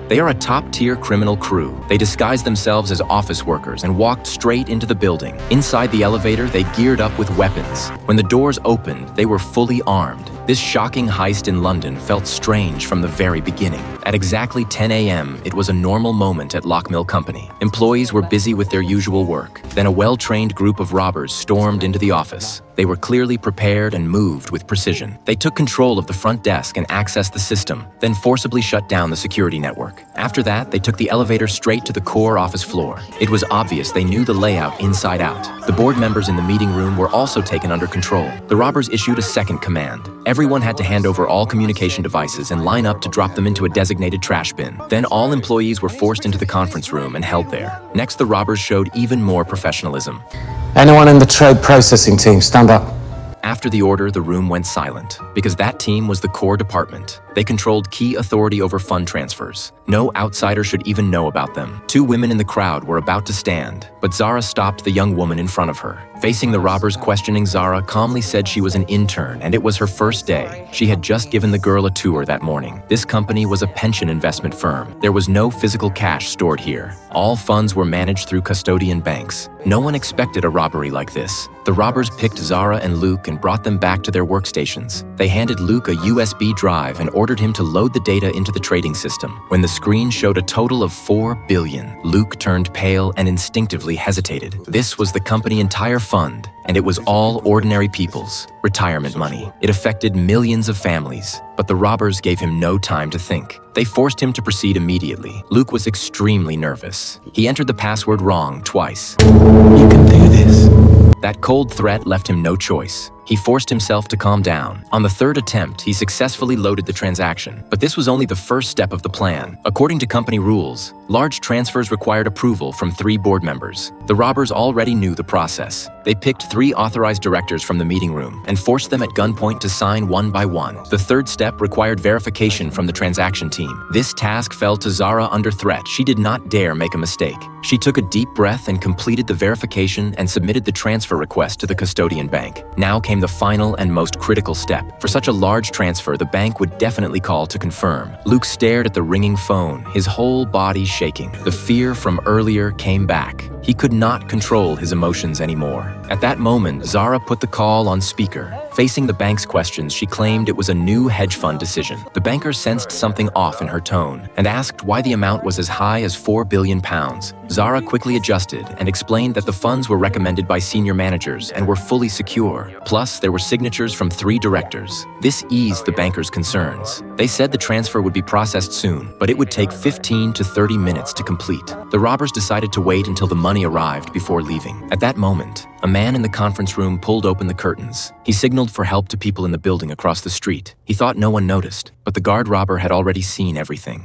They are a top-tier criminal crew. They disguised themselves as office workers and walked straight into the building. Inside the elevator, they geared up with weapons. When the doors opened, they were fully armed. This shocking heist in London felt strange from the very beginning. At exactly 10 a.m., it was a normal moment at Lochmill Company. Employees were busy with their usual work. Then a well-trained group of robbers stormed into the office. They were clearly prepared and moved with precision. They took control of the front desk and accessed the system, then forcibly shut down the security network. After that, they took the elevator straight to the core office floor. It was obvious they knew the layout inside out. The board members in the meeting room were also taken under control. The robbers issued a second command. Everyone had to hand over all communication devices and line up to drop them into a designated trash bin. Then all employees were forced into the conference room and held there. Next, the robbers showed even more professionalism. Anyone in the trade processing team, stand up. After the order, the room went silent, because that team was the core department. They controlled key authority over fund transfers. No outsider should even know about them. Two women in the crowd were about to stand, but Zara stopped the young woman in front of her. Facing the robbers questioning, Zara calmly said she was an intern and it was her first day. She had just given the girl a tour that morning. This company was a pension investment firm. There was no physical cash stored here. All funds were managed through custodian banks. No one expected a robbery like this. The robbers picked Zara and Luke and brought them back to their workstations. They handed Luke a USB drive and ordered him to load the data into the trading system. When the screen showed a total of 4 billion, Luke turned pale and instinctively hesitated. This was the company's entire fund, and it was all ordinary people's retirement money. It affected millions of families, but the robbers gave him no time to think. They forced him to proceed immediately. Luke was extremely nervous. He entered the password wrong twice. You can do this. That cold threat left him no choice. He forced himself to calm down. On the third attempt, he successfully loaded the transaction. But this was only the first step of the plan. According to company rules, large transfers required approval from 3 board members. The robbers already knew the process. They picked 3 authorized directors from the meeting room and forced them at gunpoint to sign one by one. The third step required verification from the transaction team. This task fell to Zara under threat. She did not dare make a mistake. She took a deep breath and completed the verification and submitted the transfer request to the custodian bank. Now came the final and most critical step. For such a large transfer, the bank would definitely call to confirm. Luke stared at the ringing phone, his whole body shaking. The fear from earlier came back. He could not control his emotions anymore. At that moment, Zara put the call on speaker. Facing the bank's questions, she claimed it was a new hedge fund decision. The banker sensed something off in her tone and asked why the amount was as high as £4 billion. Zara quickly adjusted and explained that the funds were recommended by senior managers and were fully secure. Plus, there were signatures from 3 directors. This eased the banker's concerns. They said the transfer would be processed soon, but it would take 15 to 30 minutes to complete. The robbers decided to wait until the money arrived before leaving. At that moment, a man in the conference room pulled open the curtains. He signaled for help to people in the building across the street. He thought no one noticed, but the guard robber had already seen everything.